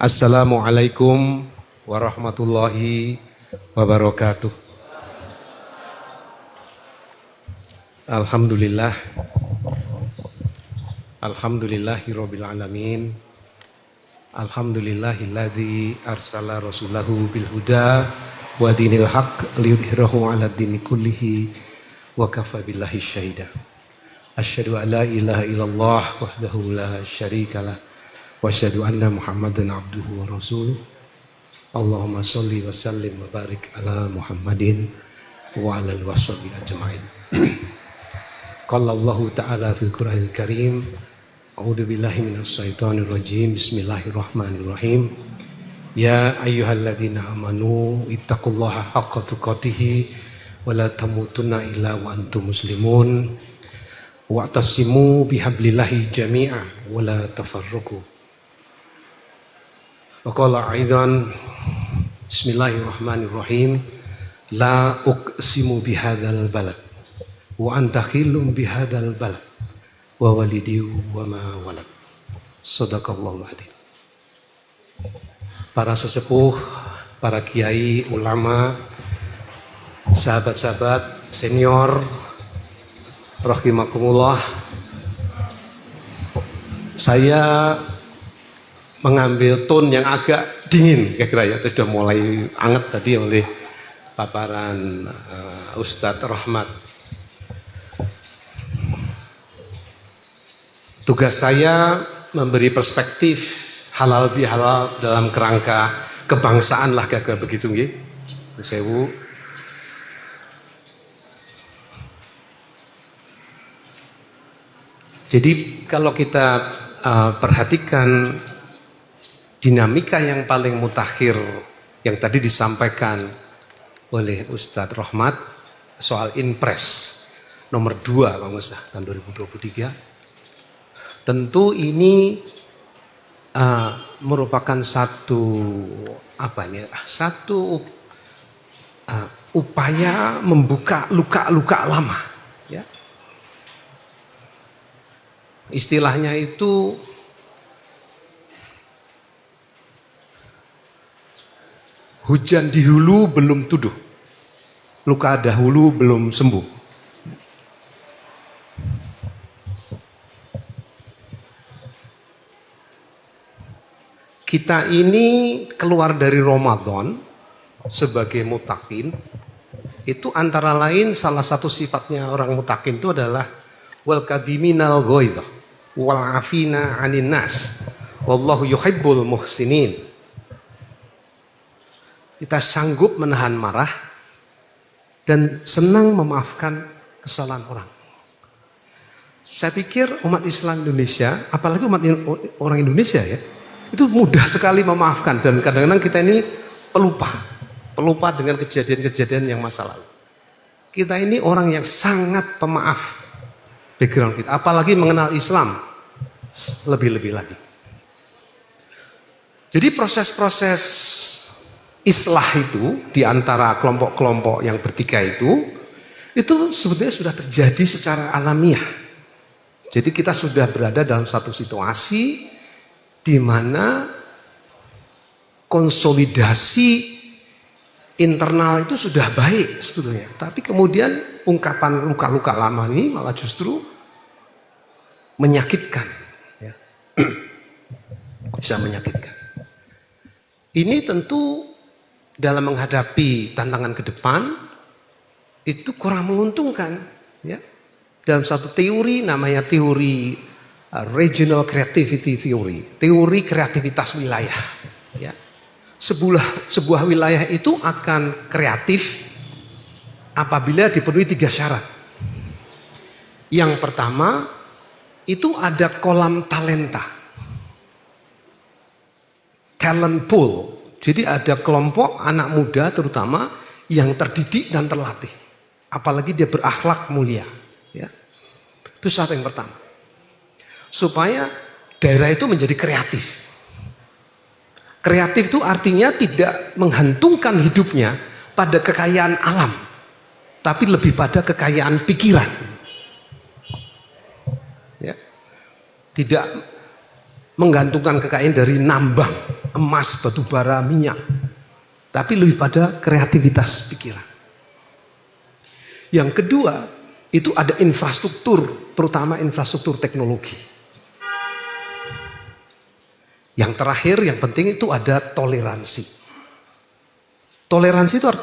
Assalamualaikum warahmatullahi wabarakatuh. Alhamdulillah. Alhamdulillahirabbil alamin. Alhamdulillahilladzi arsala rasulahu bil huda wa dinil haqq liyudhhirahu 'ala dini kullihi wa kafa billahi syahida. Asyhadu an la ilaha illallah wahdahu la syarikalah wa asyhadu anna Muhammadan abduhu wa rasuluh. Allahumma sholli wa sallim wa barik ala Muhammadin wa ala alihi washabihi ajmain. Qala Allah ta'ala fil Qur'anil Karim, a'udzu billahi minasy syaithanir rajim. Bismillahirrahmanirrahim. Ya ayyuhalladzina amanu ittaqullaha haqqa tuqatih wa la tamutunna illa wa antum muslimun. Wa'tasimu bihablillahi jami'a wa la tafarraqu. Wa qala aidan bismillahirrahmanirrahim, la uqsimu bihadzal balad wa anta khillum bihadzal balad wa walidi wa ma walad. Shadaqallahul adzim. Para sesepuh, para kiai, ulama, sahabat-sahabat senior rahimakumullah, saya mengambil tone yang agak dingin kira-kira ya. Sudah mulai anget tadi oleh paparan Ustadz Rahmat. Tugas saya memberi perspektif halal bihalal dalam kerangka kebangsaan lah kira-kira begitu nggih. Sewu. Jadi kalau kita perhatikan dinamika yang paling mutakhir yang tadi disampaikan oleh Ustadz Rahmat soal Inpres nomor 2 Bang Ustaz tahun 2023, tentu ini merupakan satu upaya membuka luka-luka lama, ya. Istilahnya itu hujan di hulu belum tuduh, luka dahulu belum sembuh. Kita ini keluar dari Ramadan sebagai mutakin, itu antara lain salah satu sifatnya orang mutakin itu adalah wal kadiminal ghaidha wal afina 'anin nas wallahu yuhibbul muhsinin. Kita sanggup menahan marah dan senang memaafkan kesalahan orang. Saya pikir umat Islam Indonesia, apalagi orang Indonesia ya, itu mudah sekali memaafkan, dan kadang-kadang kita ini pelupa dengan kejadian-kejadian yang masa lalu. Kita ini orang yang sangat pemaaf background kita, apalagi mengenal Islam lebih-lebih lagi. Jadi proses-proses islah itu di antara kelompok-kelompok yang bertikai itu sebetulnya sudah terjadi secara alamiah. Jadi kita sudah berada dalam satu situasi di mana konsolidasi internal itu sudah baik sebetulnya, tapi kemudian ungkapan luka-luka lama ini malah justru menyakitkan, ya. Bisa menyakitkan. Ini tentu dalam menghadapi tantangan ke depan itu kurang menguntungkan, ya. Dalam satu teori namanya teori regional creativity theory, teori kreativitas wilayah, ya. Sebuah wilayah itu akan kreatif apabila dipenuhi 3 syarat. Yang pertama itu ada kolam talenta, talent pool. Jadi ada kelompok anak muda terutama yang terdidik dan terlatih, apalagi dia berakhlak mulia, ya. Itu syarat yang pertama, supaya daerah itu menjadi kreatif. Kreatif itu artinya tidak menghantungkan hidupnya pada kekayaan alam, tapi lebih pada kekayaan pikiran, ya. Tidak menggantungkan kekayaan dari nambang, emas, batu bara, minyak. Tapi lebih pada kreativitas pikiran. Yang kedua, itu ada infrastruktur, terutama infrastruktur teknologi. Yang terakhir, yang penting itu ada toleransi. Toleransi itu adalah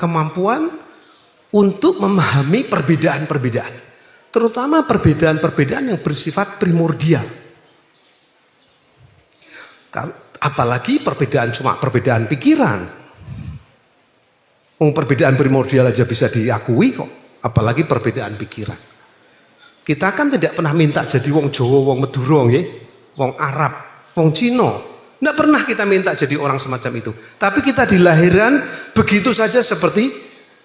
kemampuan untuk memahami perbedaan-perbedaan. Terutama perbedaan-perbedaan yang bersifat primordial. Apalagi cuma perbedaan pikiran. Perbedaan primordial aja bisa diakui kok. Apalagi perbedaan pikiran. Kita kan tidak pernah minta jadi wong Jawa, wong Madura, wong Arab, wong Cina. Tidak pernah kita minta jadi orang semacam itu. Tapi kita dilahirkan begitu saja seperti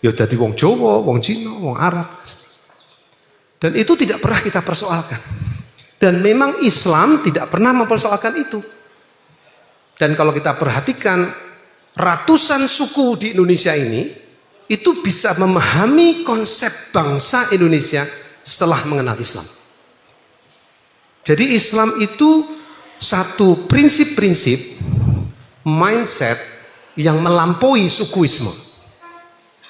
ya jadi wong Jawa, wong Cina, wong Arab. Dan itu tidak pernah kita persoalkan. Dan memang Islam tidak pernah mempersoalkan itu. Dan kalau kita perhatikan ratusan suku di Indonesia ini itu bisa memahami konsep bangsa Indonesia setelah mengenal Islam. Jadi Islam itu satu prinsip-prinsip mindset yang melampaui sukuisme,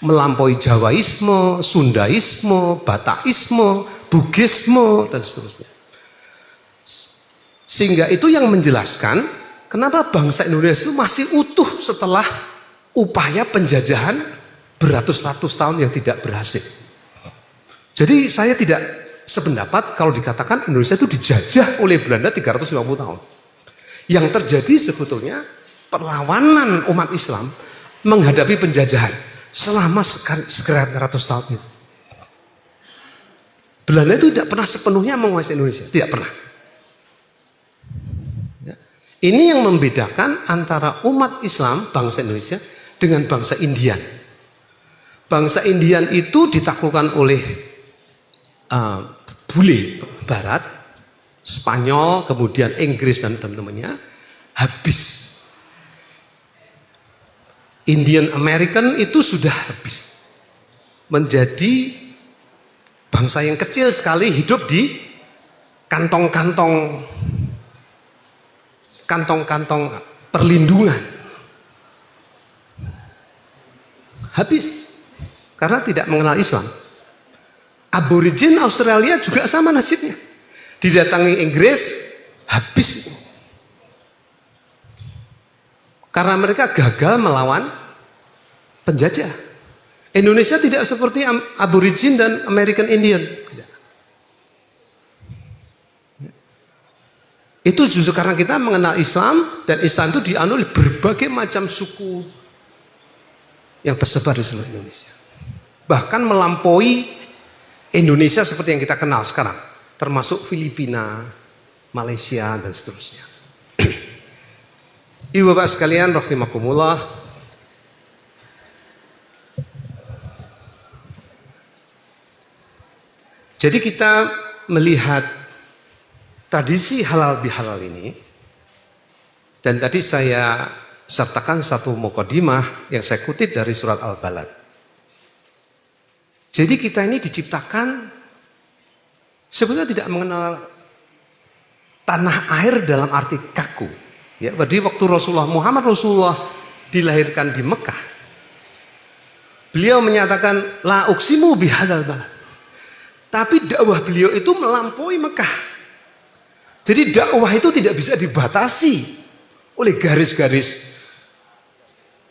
melampaui Jawaisme, Sundaisme, Bataisme, Bugisme dan seterusnya. Sehingga itu yang menjelaskan kenapa bangsa Indonesia masih utuh setelah upaya penjajahan beratus-ratus tahun yang tidak berhasil. Jadi saya tidak sependapat kalau dikatakan Indonesia itu dijajah oleh Belanda 350 tahun. Yang terjadi sebetulnya perlawanan umat Islam menghadapi penjajahan selama sekian ratus tahun itu. Belanda itu tidak pernah sepenuhnya menguasai Indonesia, tidak pernah. Ini yang membedakan antara umat Islam, bangsa Indonesia, dengan bangsa Indian. Bangsa Indian itu ditaklukkan oleh bule Barat, Spanyol, kemudian Inggris dan teman-temannya, habis. Indian American itu sudah habis. Menjadi bangsa yang kecil sekali hidup di kantong-kantong perlindungan. Habis karena tidak mengenal Islam. Aborigin Australia juga sama nasibnya. Didatangi Inggris, habis. Karena mereka gagal melawan penjajah. Indonesia tidak seperti Aborigin dan American Indian. Itu justru karena kita mengenal Islam, dan Islam itu dianut oleh berbagai macam suku yang tersebar di seluruh Indonesia. Bahkan melampaui Indonesia seperti yang kita kenal sekarang, termasuk Filipina, Malaysia dan seterusnya. Ibu bapak sekalian rahimakumullah, jadi kita melihat tradisi halal bihalal ini, dan tadi saya sertakan satu mukadimah yang saya kutip dari surat Al-Balad. Jadi kita ini diciptakan sebenarnya tidak mengenal tanah air dalam arti kaku. Ya, berarti waktu Muhammad Rasulullah dilahirkan di Mekah, beliau menyatakan la uqsimu bihadzal balad. Tapi dakwah beliau itu melampaui Mekah. Jadi dakwah itu tidak bisa dibatasi oleh garis-garis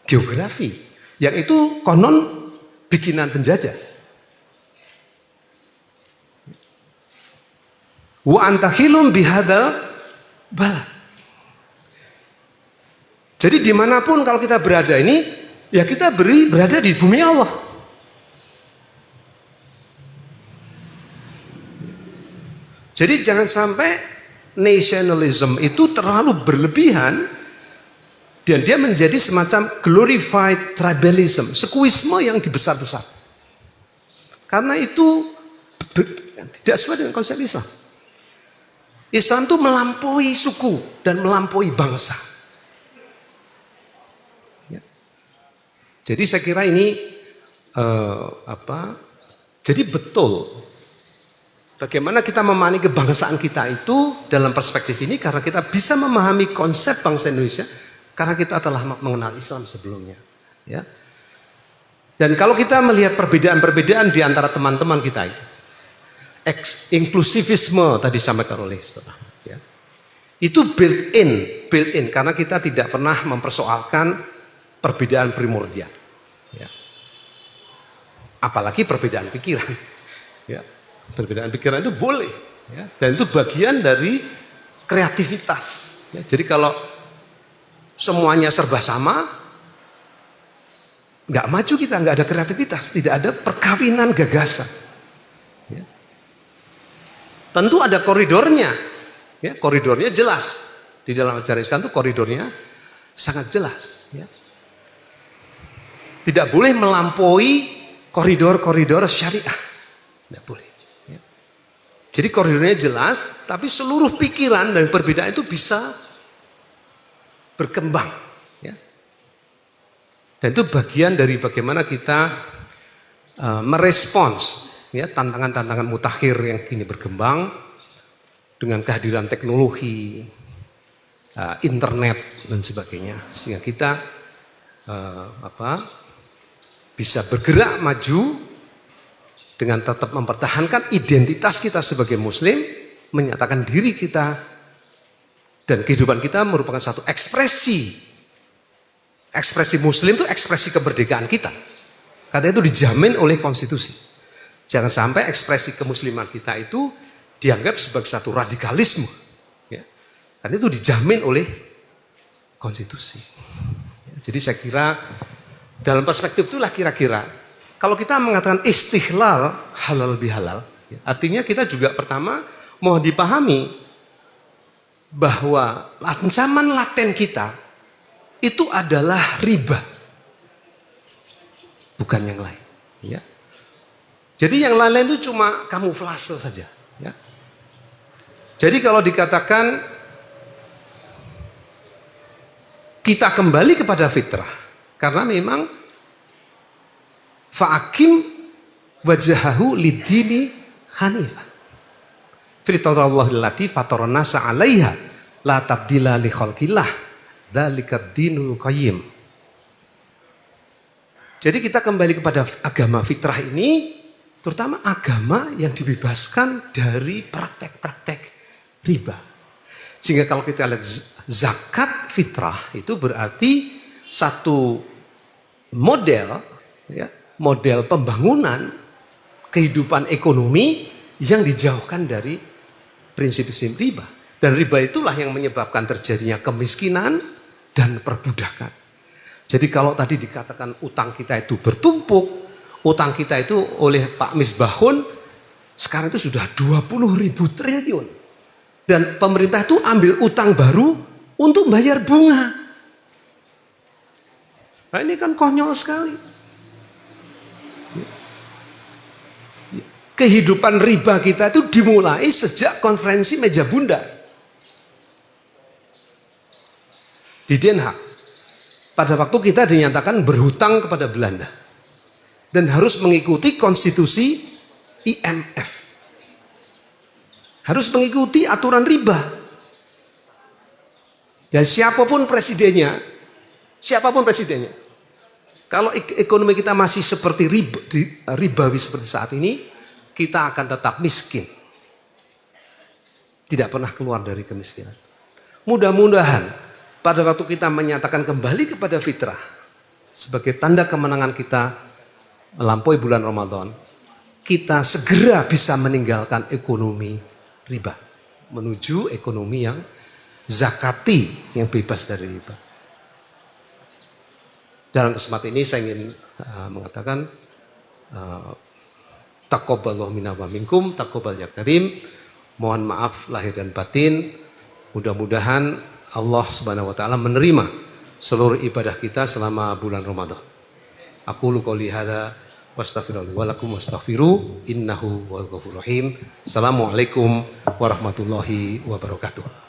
geografi yang itu konon bikinan penjajah. Wa antahilum bihadzal balad. Jadi dimanapun kalau kita berada ini, ya kita berada di bumi Allah. Jadi jangan sampai nationalism itu terlalu berlebihan dan dia menjadi semacam glorified tribalism, sekuisme yang dibesar-besar. Karena itu tidak sesuai dengan konsep Islam. Islam itu melampaui suku dan melampaui bangsa. Jadi saya kira ini jadi betul bagaimana kita memahami kebangsaan kita itu dalam perspektif ini, karena kita bisa memahami konsep bangsa Indonesia Karena kita telah mengenal Islam sebelumnya. Ya. Dan kalau kita melihat perbedaan-perbedaan di antara teman-teman kita, inklusivisme tadi disampaikan oleh saudara, ya, itu built in karena kita tidak pernah mempersoalkan perbedaan primordial. Ya. Apalagi perbedaan pikiran. Ya. Perbedaan pikiran itu boleh, ya. Dan itu bagian dari kreativitas. Ya. Jadi kalau semuanya serba sama, nggak maju kita, nggak ada kreativitas, tidak ada perkawinan gagasan. Ya. Tentu ada koridornya, ya, koridornya jelas di dalam ajaran Islam itu koridornya sangat jelas. Ya. Tidak boleh melampaui koridor-koridor syariah, tidak boleh. Ya. Jadi koridornya jelas, tapi seluruh pikiran dan perbedaan itu bisa berkembang. Dan itu bagian dari bagaimana kita merespons, ya, tantangan-tantangan mutakhir yang kini berkembang dengan kehadiran teknologi, internet dan sebagainya, sehingga kita bisa bergerak maju dengan tetap mempertahankan identitas kita sebagai Muslim, menyatakan diri kita dan kehidupan kita merupakan satu ekspresi. Ekspresi Muslim itu ekspresi kemerdekaan kita. Karena itu dijamin oleh konstitusi. Jangan sampai ekspresi kemusliman kita itu dianggap sebagai satu radikalisme. Ya. Karena itu dijamin oleh konstitusi. Ya, jadi saya kira dalam perspektif itulah kira-kira kalau kita mengatakan istihlal halal bihalal, ya, artinya kita juga pertama mohon dipahami bahwa ancaman laten kita itu adalah riba, bukan yang lain. Ya. Jadi yang lain-lain itu cuma kamuflase saja. Ya. Jadi kalau dikatakan kita kembali kepada fitrah, karena memang fa'akim wajahahu lidini hanifah. Fitratullahi allati fataran nasa 'alaiha la tabdila li khalqillah. Dzalikat dinul qayyim. Jadi kita kembali kepada agama fitrah ini, terutama agama yang dibebaskan dari praktek-praktek riba. Sehingga kalau kita lihat zakat fitrah itu berarti satu model, ya, model pembangunan kehidupan ekonomi yang dijauhkan dari prinsip-prinsip riba. Dan riba itulah yang menyebabkan terjadinya kemiskinan dan perbudakan. Jadi kalau tadi dikatakan utang kita itu bertumpuk, utang kita itu oleh Pak Misbahun sekarang itu sudah 20.000 triliun. Dan pemerintah itu ambil utang baru untuk bayar bunga. Nah ini kan konyol sekali. Kehidupan riba kita itu dimulai sejak konferensi meja bundar di Den Haag. Pada waktu kita dinyatakan berhutang kepada Belanda dan harus mengikuti konstitusi IMF, harus mengikuti aturan riba. Dan siapapun presidennya, kalau ekonomi kita masih seperti ribawi seperti saat ini, kita akan tetap miskin, tidak pernah keluar dari kemiskinan. Mudah-mudahan pada waktu kita menyatakan kembali kepada fitrah sebagai tanda kemenangan kita melampaui bulan Ramadan, kita segera bisa meninggalkan ekonomi riba menuju ekonomi yang zakati, yang bebas dari riba. Dalam kesempatan ini saya ingin mengatakan taqabbalallahu minna wa minkum, taqabbal ya karim. Mohon maaf lahir dan batin. Mudah-mudahan Allah Subhanahu wa taala menerima seluruh ibadah kita selama bulan Ramadan. Aqulu qouli hadza wastaghfirullahi wa lakum wastaghfiru innahu huwal ghafurur rahim. Assalamualaikum warahmatullahi wabarakatuh.